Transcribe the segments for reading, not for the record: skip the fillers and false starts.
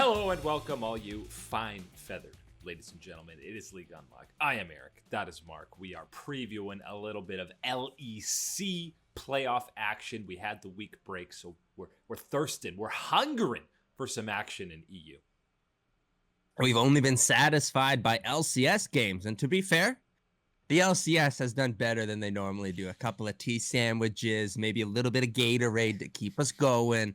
Hello and welcome, all you fine-feathered ladies and gentlemen. It is League Unlock. I am Eric. That is Mark. We are previewing a little bit of LEC playoff action. We had the week break, so we're thirsting. We're hungering for some action in EU. We've only been satisfied by LCS games, and to be fair, the LCS has done better than they normally do. A couple of tea sandwiches, maybe a little bit of Gatorade to keep us going.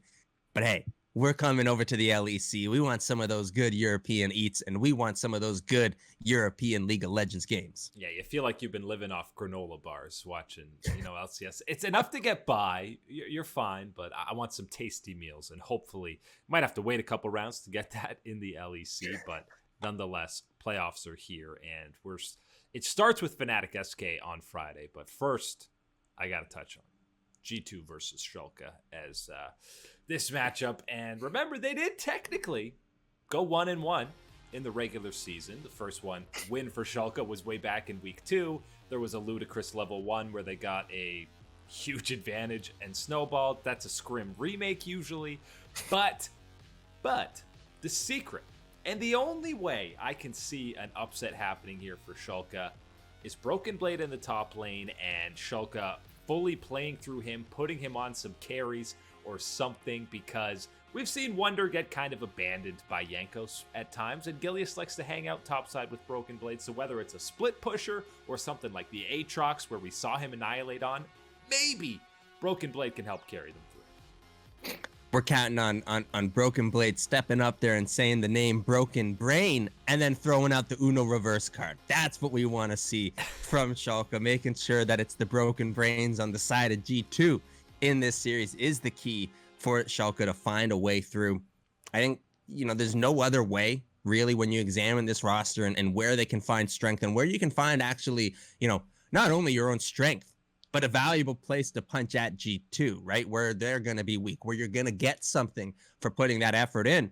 But hey, we're coming over to the LEC. We want some of those good European eats, and we want some of those good European League of Legends games. Yeah, you feel like you've been living off granola bars watching, LCS. It's enough to get by. You're fine, but I want some tasty meals, and hopefully, might have to wait a couple rounds to get that in the LEC, but nonetheless, playoffs are here, and it starts with Fnatic SK on Friday, but first, I got to touch on G2 versus Schalke as this matchup. And remember, they did technically go 1-1 in the regular season. The first win for Schalke was way back in week 2. There was a ludicrous level 1 where they got a huge advantage and snowballed. That's a scrim remake usually. But the secret, and the only way I can see an upset happening here for Schalke, is Broken Blade in the top lane and Schalke fully playing through him, putting him on some carries or something, because we've seen Wonder get kind of abandoned by Jankos at times, and Gilius likes to hang out topside with Broken Blade, so whether it's a split pusher or something like the Aatrox where we saw him annihilate on, maybe Broken Blade can help carry them through. We're counting on Broken Blade stepping up there and saying the name Broken Brain and then throwing out the Uno reverse card. That's what we want to see from Schalke. Making sure that it's the Broken Brains on the side of G2 in this series is the key for Schalke to find a way through. I think, there's no other way, really, when you examine this roster and where they can find strength and where you can find actually, not only your own strength, but a valuable place to punch at G2, right? Where they're going to be weak, where you're going to get something for putting that effort in.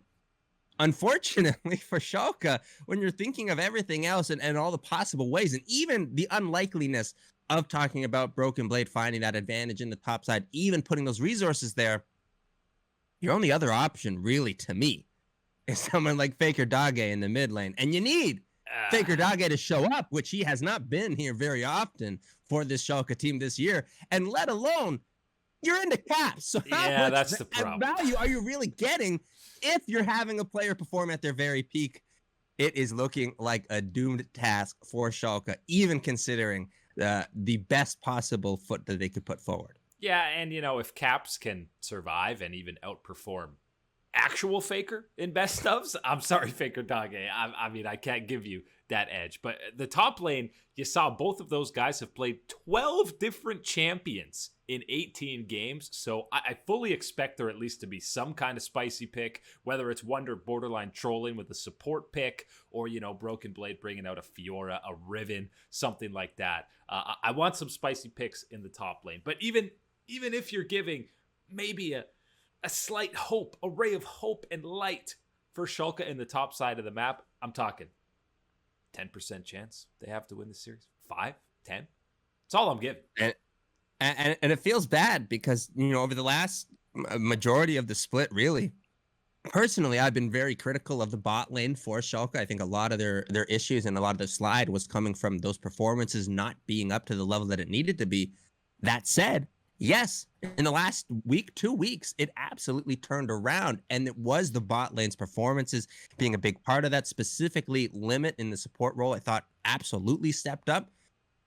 Unfortunately for Schalke, when you're thinking of everything else and all the possible ways, and even the unlikeliness of talking about Broken Blade finding that advantage in the top side, even putting those resources there, your only other option, really, to me, is someone like Faker Dage in the mid lane. And you need Faker Dage to show up, which he has not been here very often for this Schalke team this year, and let alone you're into caps. So how much that's the problem. Value are you really getting if you're having a player perform at their very peak? It is looking like a doomed task for Schalke, even considering the best possible foot that they could put forward. Yeah, and if Caps can survive and even outperform actual Faker in best ofs, I'm sorry, Faker Dage. I mean, I can't give you that edge. But the top lane, you saw both of those guys have played 12 different champions in 18 games. So I fully expect there at least to be some kind of spicy pick, whether it's Wonder borderline trolling with a support pick or, Broken Blade bringing out a Fiora, a Riven, something like that. I want some spicy picks in the top lane. But even if you're giving maybe a slight hope, a ray of hope and light for Schalke in the top side of the map, I'm talking 10% chance they have to win the series. 5, 10. That's all I'm giving. And it feels bad because, over the last majority of the split, really, personally, I've been very critical of the bot lane for Schalke. I think a lot of their issues and a lot of their slide was coming from those performances not being up to the level that it needed to be. That said, yes, in the last week, 2 weeks, it absolutely turned around, and it was the bot lane's performances being a big part of that, specifically Limit in the support role, I thought absolutely stepped up.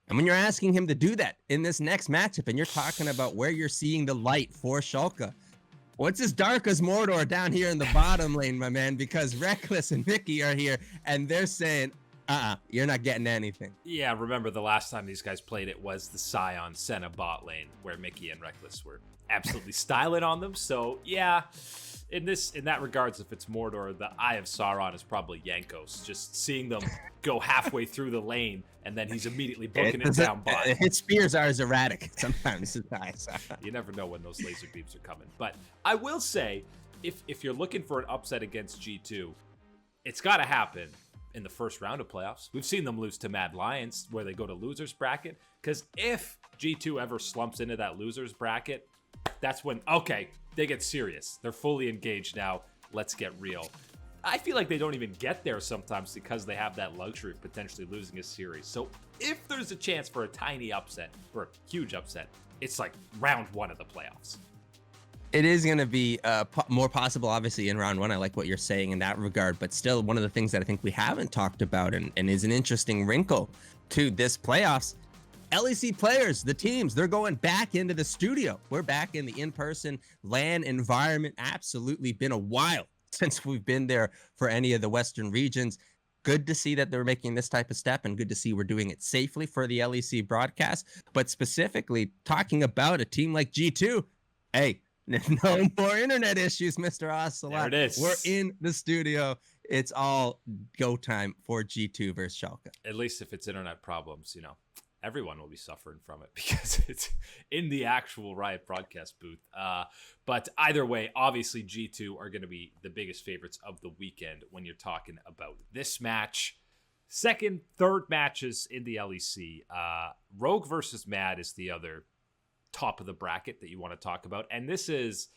And when you're asking him to do that in this next matchup, and you're talking about where you're seeing the light for Schalke, what's as dark as Mordor down here in the bottom lane, my man, because Reckless and Mickey are here, and they're saying, you're not getting anything. Yeah, remember the last time these guys played, it was the Scion Senna bot lane where Mickey and Reckless were absolutely styling on them. So yeah, in that regards, if it's Mordor, the Eye of Sauron is probably Jankos. Just seeing them go halfway through the lane and then he's immediately booking it down bot. His spears are as erratic sometimes as eyes. You never know when those laser beams are coming. But I will say, if you're looking for an upset against G2, it's got to happen in the first round of playoffs. We've seen them lose to Mad Lions where they go to losers bracket, because if G2 ever slumps into that losers bracket, that's when, okay, they get serious. They're fully engaged now. Let's get real. I feel like they don't even get there sometimes because they have that luxury of potentially losing a series. So if there's a chance for a tiny upset, or a huge upset, it's like round 1 of the playoffs. It is going to be more possible, obviously, in round 1. I like what you're saying in that regard. But still, one of the things that I think we haven't talked about and is an interesting wrinkle to this playoffs, LEC players, the teams, they're going back into the studio. We're back in the in-person LAN environment. Absolutely been a while since we've been there for any of the Western regions. Good to see that they're making this type of step, and good to see we're doing it safely for the LEC broadcast. But specifically talking about a team like G2, hey, no more internet issues, Mr. Ocelot. There it is. We're in the studio. It's all go time for G2 versus Schalke. At least if it's internet problems, everyone will be suffering from it because it's in the actual Riot broadcast booth. But either way, obviously G2 are going to be the biggest favorites of the weekend when you're talking about this match. Second, third matches in the LEC. Rogue versus Mad is the other top of the bracket that you want to talk about. And this is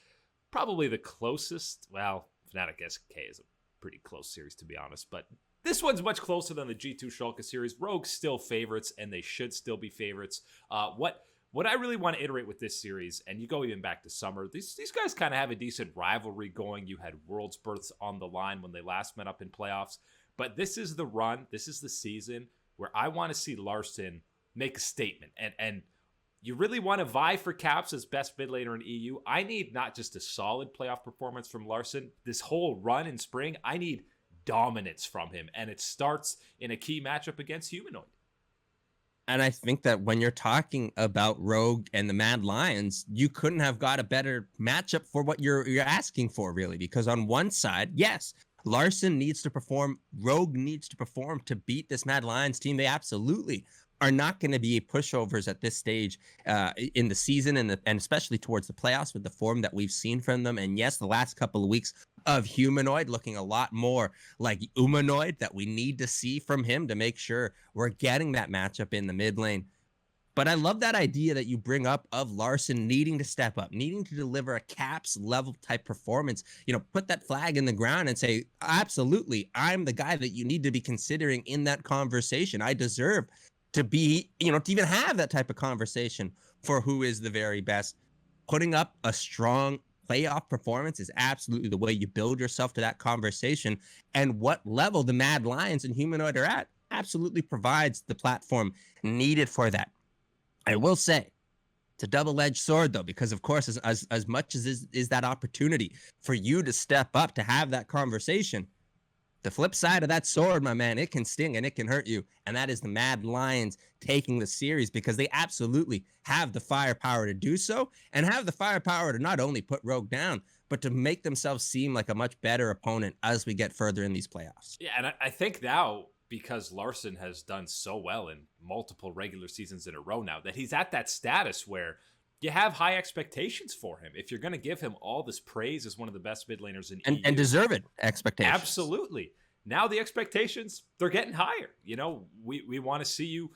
probably the closest. Well, Fnatic SK is a pretty close series, to be honest. But this one's much closer than the G2 Schalke series. Rogue's still favorites, and they should still be favorites. What I really want to iterate with this series, and you go even back to summer, these guys kind of have a decent rivalry going. You had Worlds Births on the line when they last met up in playoffs. But this is the run, this is the season where I want to see Larssen make a statement. And you really want to vie for caps as best mid laner in EU. I need not just a solid playoff performance from Larssen. This whole run in spring, I need dominance from him. And it starts in a key matchup against Humanoid. And I think that when you're talking about Rogue and the Mad Lions, you couldn't have got a better matchup for what you're asking for, really. Because on one side, yes, Larssen needs to perform. Rogue needs to perform to beat this Mad Lions team. They absolutely are not going to be pushovers at this stage in the season and especially towards the playoffs with the form that we've seen from them. And yes, the last couple of weeks of Humanoid looking a lot more like Humanoid that we need to see from him to make sure we're getting that matchup in the mid lane. But I love that idea that you bring up of Larssen needing to step up, needing to deliver a caps level type performance, put that flag in the ground and say, absolutely, I'm the guy that you need to be considering in that conversation. I deserve to be, to even have that type of conversation for who is the very best. Putting up a strong playoff performance is absolutely the way you build yourself to that conversation. And what level the Mad Lions and Humanoid are at absolutely provides the platform needed for that. I will say it's a double-edged sword, though, because, of course, as much as is that opportunity for you to step up to have that conversation, the flip side of that sword, my man, it can sting and it can hurt you. And that is the Mad Lions taking the series because they absolutely have the firepower to do so and have the firepower to not only put Rogue down, but to make themselves seem like a much better opponent as we get further in these playoffs. Yeah, and I think now, because Larssen has done so well in multiple regular seasons in a row now, that he's at that status where you have high expectations for him. If you're going to give him all this praise as one of the best mid laners in EU. And deserved expectations. Absolutely. Now the expectations, they're getting higher. We want to see you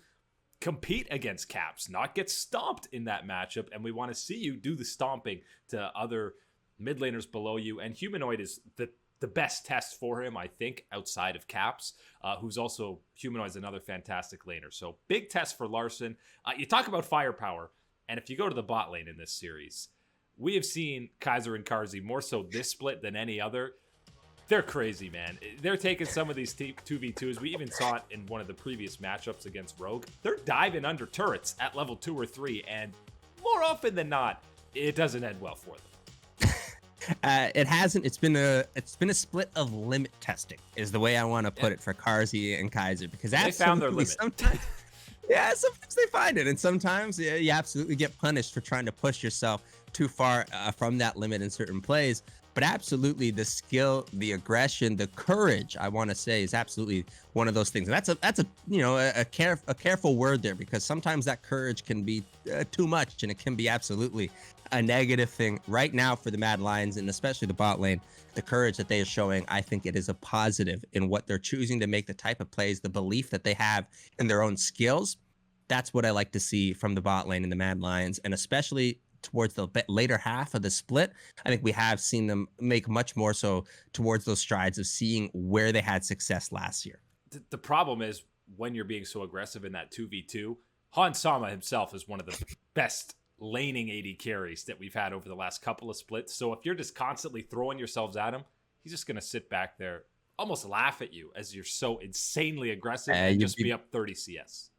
compete against Caps, not get stomped in that matchup. And we want to see you do the stomping to other mid laners below you. And Humanoid is the best test for him, I think, outside of Caps, who's also, Humanoid's another fantastic laner. So big test for Larssen. You talk about firepower. And if you go to the bot lane in this series, we have seen Kaiser and Karzi more so this split than any other. They're crazy, man. They're taking some of these 2v2s. We even saw it in one of the previous matchups against Rogue. They're diving under turrets at level 2 or 3, and more often than not, it doesn't end well for them. It hasn't. It's been a split of limit testing, is the way I want to put it for Karzi and Kaiser, because they found their limit. Sometimes they find it, and sometimes you absolutely get punished for trying to push yourself too far from that limit in certain plays. But absolutely, the skill, the aggression, the courage, I want to say, is absolutely one of those things. And that's a careful word there, because sometimes that courage can be too much, and it can be absolutely a negative thing. Right now for the Mad Lions, and especially the bot lane, the courage that they are showing, I think it is a positive in what they're choosing to make, the type of plays, the belief that they have in their own skills. That's what I like to see from the bot lane and the Mad Lions, and especially towards the later half of the split, I think we have seen them make much more so towards those strides of seeing where they had success last year. The problem is when you're being so aggressive in that 2v2, Han Sama himself is one of the best laning AD carries that we've had over the last couple of splits. So if you're just constantly throwing yourselves at him, he's just going to sit back there, almost laugh at you as you're so insanely aggressive and just be up 30 CS.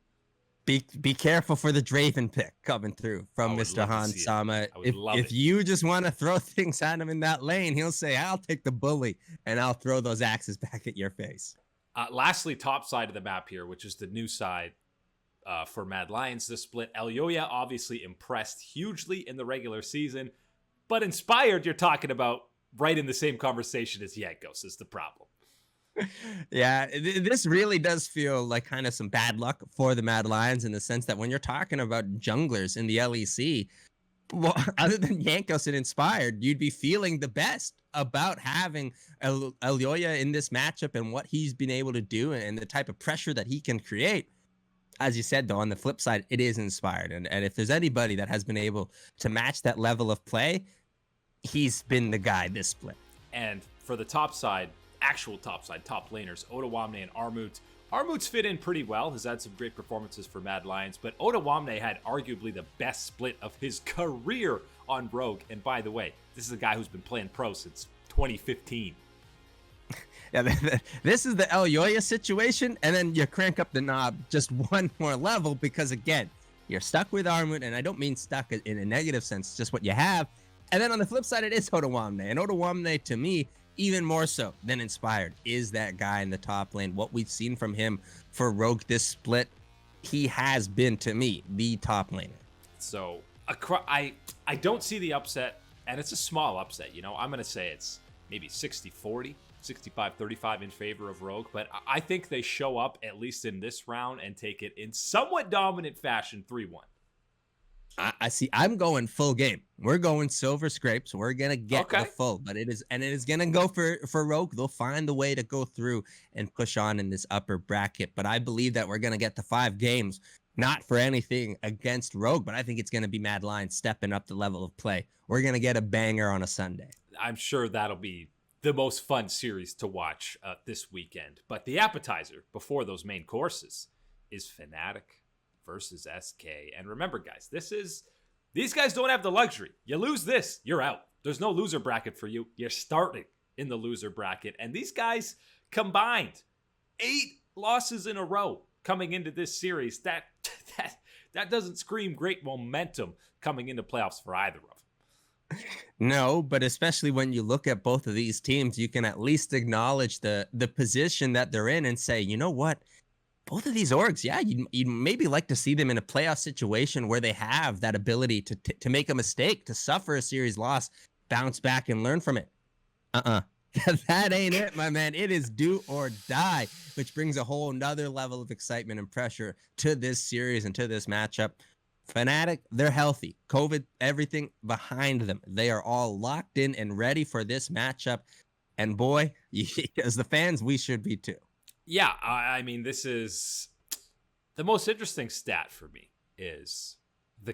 Be careful for the Draven pick coming through from Mr. Han Sama. If you just want to throw things at him in that lane, he'll say, I'll take the bully and I'll throw those axes back at your face. Lastly, top side of the map here, which is the new side for Mad Lions this split. Elyoya obviously impressed hugely in the regular season, but Inspired, you're talking about right in the same conversation as Jankos is the problem. Yeah, this really does feel like kind of some bad luck for the Mad Lions in the sense that when you're talking about junglers in the LEC, well, other than Jankos and Inspired, you'd be feeling the best about having Elyoya in this matchup and what he's been able to do and the type of pressure that he can create. As you said, though, on the flip side, it is Inspired. And if there's anybody that has been able to match that level of play, he's been the guy this split. And for the top side, actual top side, top laners, Otawamne and Armut. Armut's fit in pretty well, has had some great performances for Mad Lions, but Otawamne had arguably the best split of his career on Rogue. And by the way, this is a guy who's been playing pro since 2015. Yeah, this is the Elyoya situation, and then you crank up the knob just one more level because, again, you're stuck with Armut, and I don't mean stuck in a negative sense, just what you have. And then on the flip side, it is Otawamne, and Otawamne, to me, even more so than Inspired, is that guy in the top lane. What we've seen from him for Rogue this split, he has been, to me, the top laner. So I don't see the upset, and it's a small upset. You know, I'm going to say it's maybe 60-40, 65-35 in favor of Rogue, but I think they show up, at least in this round, and take it in somewhat dominant fashion, 3-1. I see. I'm going full game. We're going silver scrapes. We're gonna get the full, but it is gonna go for Rogue. They'll find the way to go through and push on in this upper bracket. But I believe that we're gonna get the 5 games, not for anything against Rogue, but I think it's gonna be Mad Lions stepping up the level of play. We're gonna get a banger on a Sunday. I'm sure that'll be the most fun series to watch this weekend. But the appetizer before those main courses is Fnatic versus SK. And remember, guys, these guys don't have the luxury. You lose this, you're out. There's no loser bracket for you. You're starting in the loser bracket. And these guys combined 8 losses in a row coming into this series. That doesn't scream great momentum coming into playoffs for either of them. No, but especially when you look at both of these teams, you can at least acknowledge the position that they're in and say, you know what? Both of these orgs, yeah, you'd maybe like to see them in a playoff situation where they have that ability to make a mistake, to suffer a series loss, bounce back and learn from it. That ain't it, my man. It is do or die, which brings a whole nother level of excitement and pressure to this series and to this matchup. Fnatic, they're healthy. COVID, everything behind them. They are all locked in and ready for this matchup. And boy, as the fans, we should be too. Yeah, I mean, this is the most interesting stat for me is the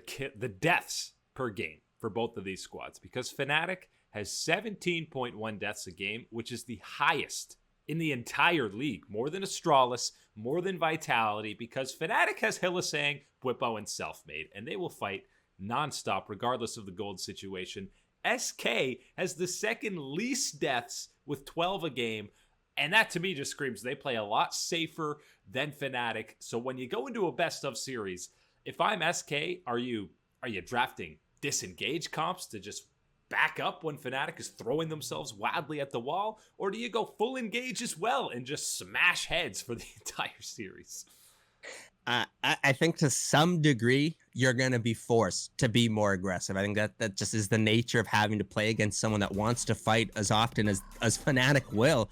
deaths per game for both of these squads, because Fnatic has 17.1 deaths a game, which is the highest in the entire league, more than Astralis, more than Vitality, because Fnatic has Hylissang, Bwipo, and Selfmade, and they will fight nonstop regardless of the gold situation. SK has the second least deaths with 12 a game. And that to me just screams they play a lot safer than Fnatic. So when you go into a best of series, if I'm SK, are you drafting disengage comps to just back up when Fnatic is throwing themselves wildly at the wall? Or do you go full engage as well and just smash heads for the entire series? I think to some degree, you're going to be forced to be more aggressive. I think that just is the nature of having to play against someone that wants to fight as often as Fnatic will.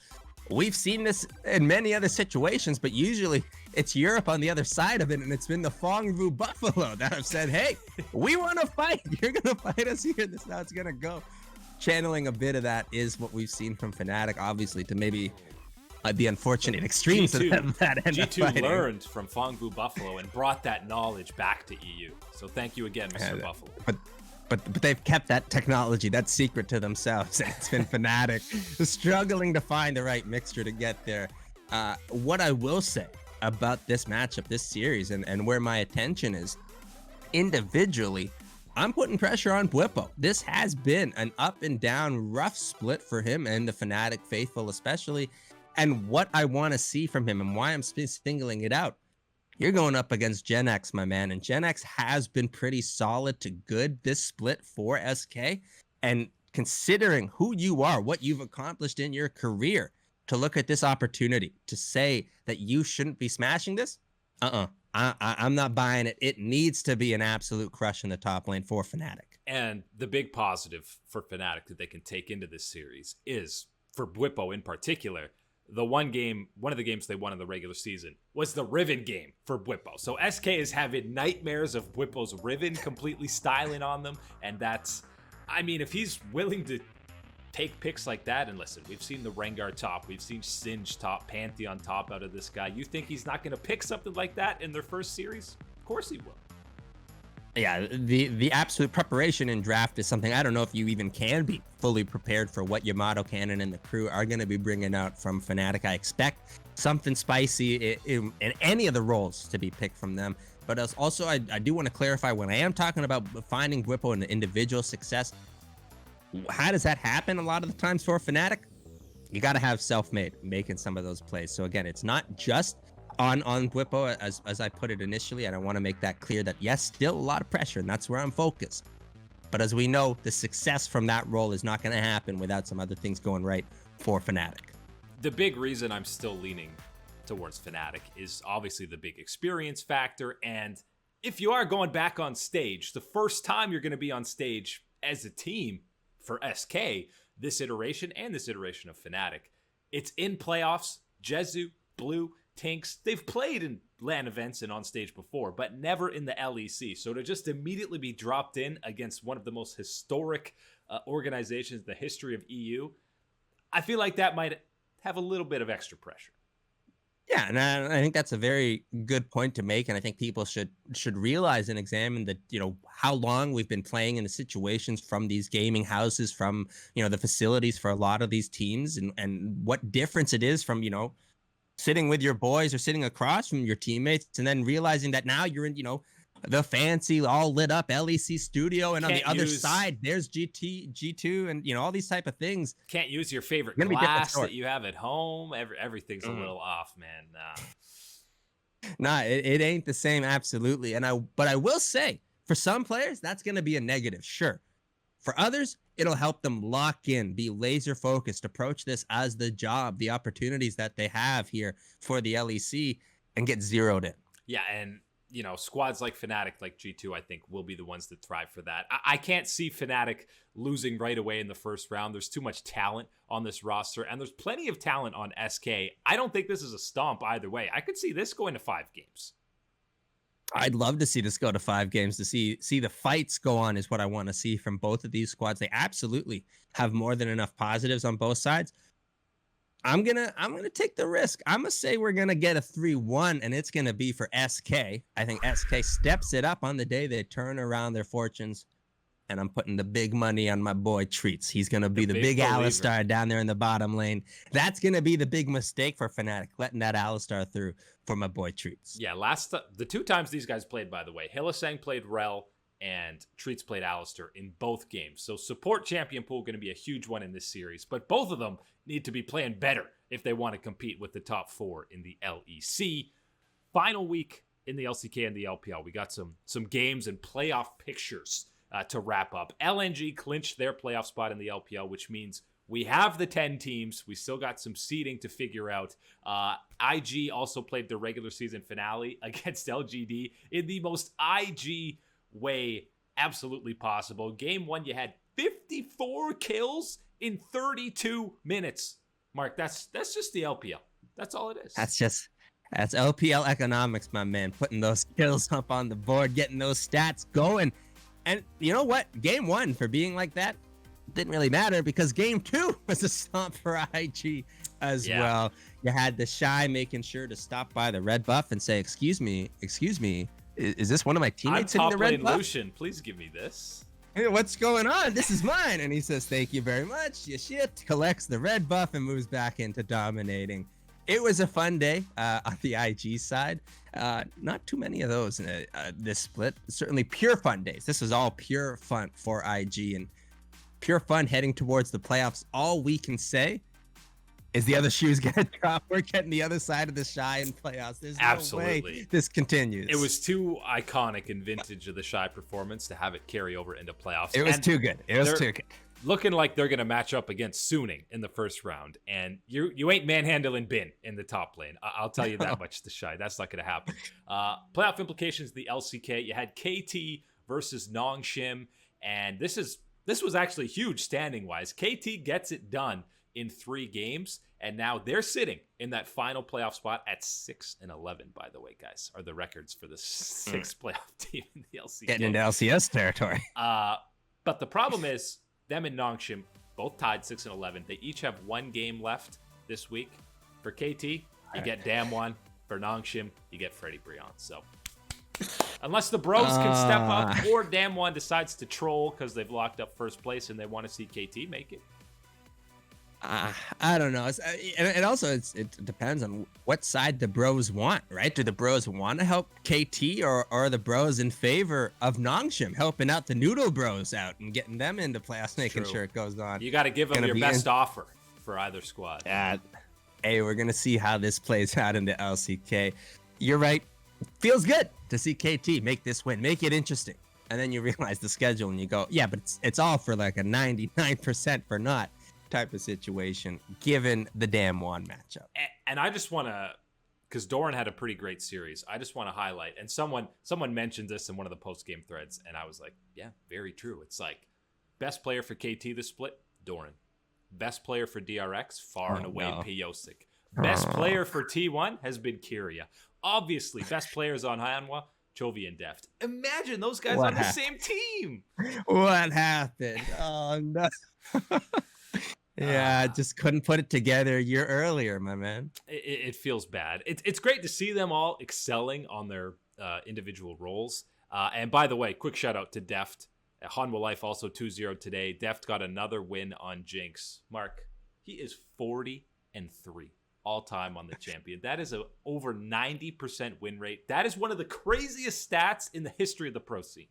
We've seen this in many other situations, but usually it's Europe on the other side of it, and it's been the Fongvu Buffalo that have said, hey, we want to fight. You're going to fight us here. This is how it's going to go. Channeling a bit of that is what we've seen from Fnatic, obviously, to maybe the unfortunate extremes of that end G2 up fighting. learned from Fongvu Buffalo and brought that knowledge back to EU. So thank you again, Mr. Buffalo. but they've kept that technology, that secret to themselves. And it's been Fnatic struggling to find the right mixture to get there. What I will say about this matchup, this series, and where my attention is, individually, I'm putting pressure on Bwipo. This has been an up and down rough split for him and the Fnatic faithful especially. And what I want to see from him and why I'm singling it out, you're going up against Gen X, my man. And Gen X has been pretty solid to good this split for SK. And considering who you are, what you've accomplished in your career, to look at this opportunity to say that you shouldn't be smashing this, I'm not buying it. It needs to be an absolute crush in the top lane for Fnatic. And the big positive for Fnatic that they can take into this series is, for Bwipo in particular, one of the games they won in the regular season was the Riven game for Bwipo. So SK is having nightmares of Bwipo's Riven completely styling on them. And that's, I mean, if he's willing to take picks like that, and listen, we've seen the Rengar top, we've seen Singe top, Pantheon top out of this guy. You think he's not going to pick something like that in their first series? Of course he will. Yeah, the absolute preparation in draft is something I don't know if you even can be fully prepared for what Yamato Cannon and the crew are going to be bringing out from Fnatic. I expect something spicy in any of the roles to be picked from them. But also, I do want to clarify, when I am talking about finding Bwipo and individual success, how does that happen a lot of the times for Fnatic? You got to have self-made making some of those plays. So again, it's not just on Bwipo as I put it initially, and I want to make that clear that yes, still a lot of pressure, and that's where I'm focused. But as we know, the success from that role is not going to happen without some other things going right for Fnatic. The big reason I'm still leaning towards Fnatic is obviously the big experience factor, and if you are going back on stage, the first time you're going to be on stage as a team for SK, this iteration and this iteration of Fnatic, it's in playoffs. Jezu, Blue, Tinks, they've played in LAN events and on stage before, but never in the LEC. So to just immediately be dropped in against one of the most historic organizations in the history of EU, I feel like that might have a little bit of extra pressure. Yeah, and I think that's a very good point to make, and I think people should realize and examine that, how long we've been playing in the situations from these gaming houses, from the facilities for a lot of these teams, and what difference it is from sitting with your boys or sitting across from your teammates, and then realizing that now you're in the fancy, all lit up LEC studio, and on the other side there's G2, and all these type of things. Can't use your favorite glass that you have at home. Everything's a little off, man. Nah, it ain't the same, absolutely. But I will say, for some players, that's gonna be a negative, sure. For others, it'll help them lock in, be laser focused, approach this as the job, the opportunities that they have here for the LEC, and get zeroed in. Yeah, and squads like Fnatic, like G2, I think will be the ones that thrive for that. I can't see Fnatic losing right away in the first round. There's too much talent on this roster, and there's plenty of talent on SK. I don't think this is a stomp either way. I could see this going to 5 games. I'd love to see this go to 5 games, to see the fights go on is what I want to see from both of these squads. They absolutely have more than enough positives on both sides. I'm gonna take the risk. I'm gonna say we're gonna get a 3-1, and it's gonna be for SK. I think SK steps it up on the day they turn around their fortunes, and I'm putting the big money on my boy Treats. He's gonna be the big Alistar down there in the bottom lane. That's gonna be the big mistake for Fnatic, letting that Alistar through for my boy Treats. Yeah, the 2 times these guys played, by the way, Hylissang played Rel and Treats played Alistar in both games. So support champion pool going to be a huge one in this series, but both of them need to be playing better if they want to compete with the top 4 in the LEC. Final week in the LCK and the LPL. We got some games and playoff pictures to wrap up. LNG clinched their playoff spot in the LPL, which means we have the 10 teams. We still got some seeding to figure out. IG also played their regular season finale against LGD in the most IG way absolutely possible. Game 1, you had 54 kills in 32 minutes. Mark, that's just the LPL. That's all it is. That's LPL economics, my man. Putting those kills up on the board, getting those stats going. And you know what? Game 1, for being like that, didn't really matter, because game 2 was a stomp for IG as well. You had the Shy making sure to stop by the red buff and say, excuse me, is this one of my teammates hitting the red buff? Lucian, please give me this. Hey, what's going on? This is mine. And he says, thank you very much. You shit. Collects the red buff and moves back into dominating. It was a fun day on the IG side. Not too many of those in this split. Certainly pure fun days. This was all pure fun for IG and pure fun heading towards the playoffs. All we can say is the other shoes gonna drop. We're getting the other side of the Shy in playoffs. There's no way this continues. It was too iconic and vintage of the Shy performance to have it carry over into playoffs. It was too good. It was too good. Looking like they're gonna match up against Suning in the first round, and you ain't manhandling Bin in the top lane. I'll tell you that much. The Shy, that's not gonna happen. Playoff implications: the LCK. You had KT versus Nongshim, and this was actually huge standing wise. KT gets it done in 3 games, and now they're sitting in that final playoff spot at 6-11. By the way, guys, are the records for the 6th playoff team in the LCK. Getting into LCS territory. But the problem is them and Nongshim both tied 6-11. They each have 1 game left this week. For KT, you get Damwon. For Nongshim, you get Freddie Brion. So unless the bros can step up, or Damwon decides to troll because they've locked up first place and they want to see KT make it. I don't know. And also, it depends on what side the bros want, right? Do the bros want to help KT, or are the bros in favor of Nongshim, helping out the Noodle Bros out and getting them into playoffs, making sure it goes on? You got to give them your best offer for either squad. Hey, we're going to see how this plays out in the LCK. You're right. Feels good to see KT make this win, make it interesting. And then you realize the schedule and you go, yeah, but it's all for like a 99% for not type of situation, given the Damwon matchup. And I just want to, because Doran had a pretty great series, I just want to highlight, and someone mentioned this in one of the post-game threads, and I was like, yeah, very true. It's like, best player for KT this split, Doran. Best player for DRX, far and away, Peyosik. Best player for T1 has been Kyria. Obviously, best players on Hanwha, Chovy and Deft. Imagine those guys on the same team. What happened? Oh, no. Yeah, just couldn't put it together a year earlier, my man. It feels bad. It's great to see them all excelling on their individual roles. And by the way, quick shout out to Deft. Hanwha Life also 2-0 today. Deft got another win on Jinx. Mark, he is 40-3 all time on the champion. That is a over 90% win rate. That is one of the craziest stats in the history of the pro scene.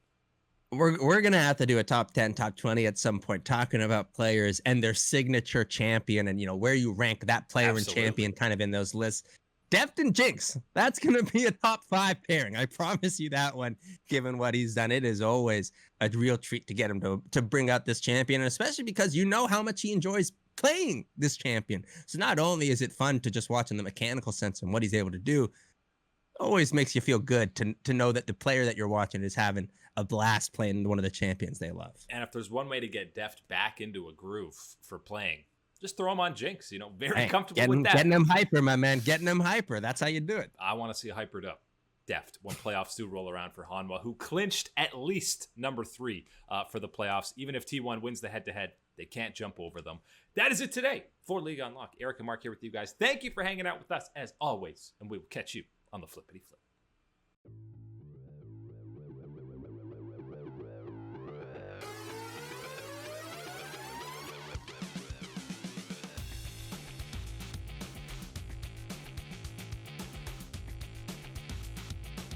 We're going to have to do a top 10, top 20 at some point, talking about players and their signature champion and, where you rank that player and champion kind of in those lists. Deft and Jinx, that's going to be a top 5 pairing. I promise you that one, given what he's done. It is always a real treat to get him to bring out this champion, and especially because you know how much he enjoys playing this champion. So not only is it fun to just watch in the mechanical sense and what he's able to do, always makes you feel good to know that the player that you're watching is having a blast playing one of the champions they love. And if there's one way to get Deft back into a groove for playing, just throw him on Jinx. Very comfortable with that. Getting him hyper, my man. Getting him hyper. That's how you do it. I want to see hypered up Deft when playoffs do roll around for Hanwha, who clinched at least number 3 for the playoffs. Even if T1 wins the head-to-head, they can't jump over them. That is it today for League Unlock. Eric and Mark here with you guys. Thank you for hanging out with us as always, and we will catch you on the flippity flip.